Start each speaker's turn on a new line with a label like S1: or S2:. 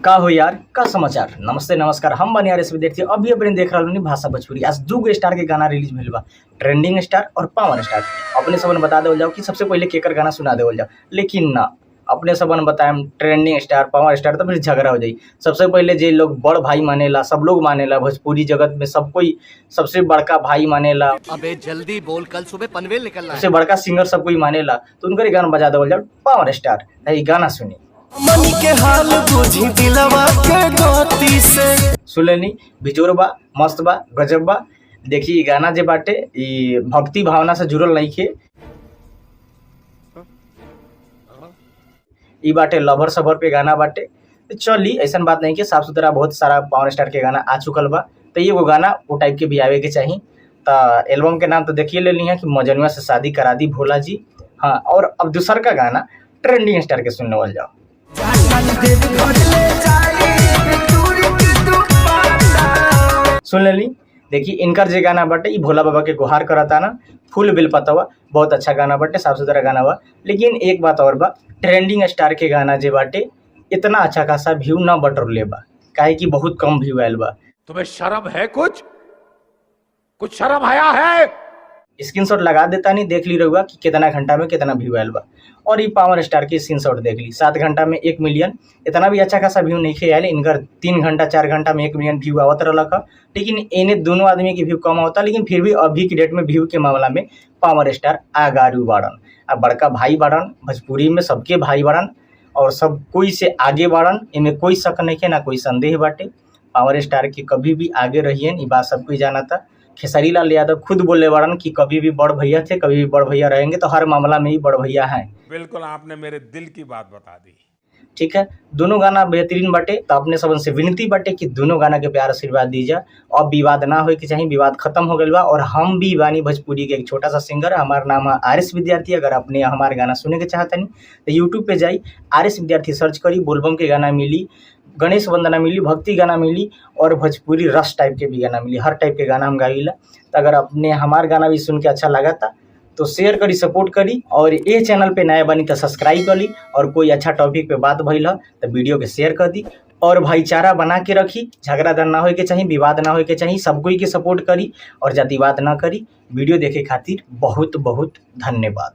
S1: का हो यार का समाचार। नमस्ते नमस्कार, हम बने आर एस विद्यार्थी। अभी अपने देख रहा हूँ भाषा भोजपुरी। आज दूगो स्टार के गाना रिलीज भेल बा, ट्रेंडिंग स्टार और पावर स्टार। अपने सबन बता देवल जाओ कि सबसे पहले केकर गाना सुना देवल जाओ, लेकिन ना, अपने सबन बताएम ट्रेंडिंग स्टार पावर स्टार तो फिर झगड़ा हो जाई। सबसे पहले जे लोग बड़ भाई मानेला, सब लोग मानेला भोजपुरी जगत में, सब कोई सबसे बड़का भाई मानेला,
S2: अबे जल्दी बोल, कल सुबह पनवेल निकलना है।
S1: सबसे बड़का सिंगर सब कोई मानेला, तो उनकर गाना बजा देवल जाओ पावर स्टार। गाना सुनी
S3: मन के हाल बुझी दिलवा के गति से।
S1: सुन लेनी, बिजोर बा, मस्त बा, गजब बा। देखी गाना जे बाटे ई भक्ति भावना से जुड़ल नहीं खे, ई बाटे लवर सबर पे गाना बाटे। चली ऐसा बात नहीं कि साफ सुथरा बहुत सारा पावर स्टार के गाना आ चुकल बा, तो ये वो गाना वो टाइप के भी आवे के चाहिए। तो एल्बम के नाम तो देखिए ले ली है कि मजनुआ से शादी करा दी भोला जी। हाँ, और अब दूसर का गाना ट्रेंडिंग स्टार के सुनने वाले जाओ। सुन लेली, देखिए इनकर जे गाना बाटे ई भोला बाबा के गुहार करता ना, फूल बिल पतवा, बहुत अच्छा गाना बाटे, साफ सुथरा गाना बा। लेकिन एक बात और बा, ट्रेंडिंग स्टार के गाना जे बाटे इतना अच्छा खासा व्यू ना बटोरले बा, काहे कि बहुत कम व्यू आयल बा।
S4: तुम्हें शर्म है? कुछ शर्म आया है?
S1: स्क्रीनशॉट लगा देता नहीं, देख ली रहुआ कि कितना घंटा में कितना व्यू आयल बा। और ये पावर स्टार की स्क्रीनशॉट देख ली, 7 घंटा में 1 मिलियन, इतना भी अच्छा खासा व्यू नहीं खे आयल। इनकर 3 घंटा 4 घंटा में 1 मिलियन व्यू आवत रहलक है। लेकिन इन्हें दोनों आदमी के व्यू कम होता, लेकिन फिर भी अभी की डेट में व्यू के मामला में पावर स्टार आगारू बाड़न। अब बड़का भाई बाड़न, भोजपुरी में सबके भाई बाड़न और सब कोई से आगे बाड़न, इनमें कोई शक नहीं है ना कोई संदेह बाटे। पावर स्टार के कभी भी आगे रहिए, ये बात सब कोई जाना था। खेसारी लाल यादव खुद बोले बाड़न कि कभी भी बड़ भैया थे, कभी भी बड़ भैया रहेंगे, तो हर मामला में ही बड़ भैया हैं।
S4: बिल्कुल, आपने मेरे दिल की बात बता दी।
S1: ठीक है, दोनों गाना बेहतरीन बाटे। तो अपने सबन से विनती बाटे कि दोनों गाना के प्यार आशीर्वाद दीजिए। अब विवाद ना हो कि चाहिए, विवाद खत्म हो गया बा। और हम भी बानी भोजपुरी के एक छोटा सा सिंगर, हमारा नाम है आर एस विद्यार्थी। अगर अपने हमारे गाना सुने के चाहते नहीं तो यूट्यूब पे जाई, आर एस विद्यार्थी सर्च करी, बोलबम के गाना मिली, गणेश वंदना मिली, भक्ति गाना मिली और भोजपुरी रस टाइप के भी गाना मिली। हर टाइप के गाना हम गाइला। तो अगर अपने हमारे गाना भी सुन के अच्छा लगा था तो शेयर करी, सपोर्ट करी। और ये चैनल पे नया बनी तो सब्सक्राइब कर ली। और कोई अच्छा टॉपिक पे बात भइल है तो वीडियो के शेयर कर दी। और भाईचारा बना के रखी, झगड़ा ना हो के चाहिए, विवाद ना हो के चाहिए, सब कोई के सपोर्ट करी और जातिवाद ना करी। वीडियो देखे खातिर बहुत बहुत धन्यवाद।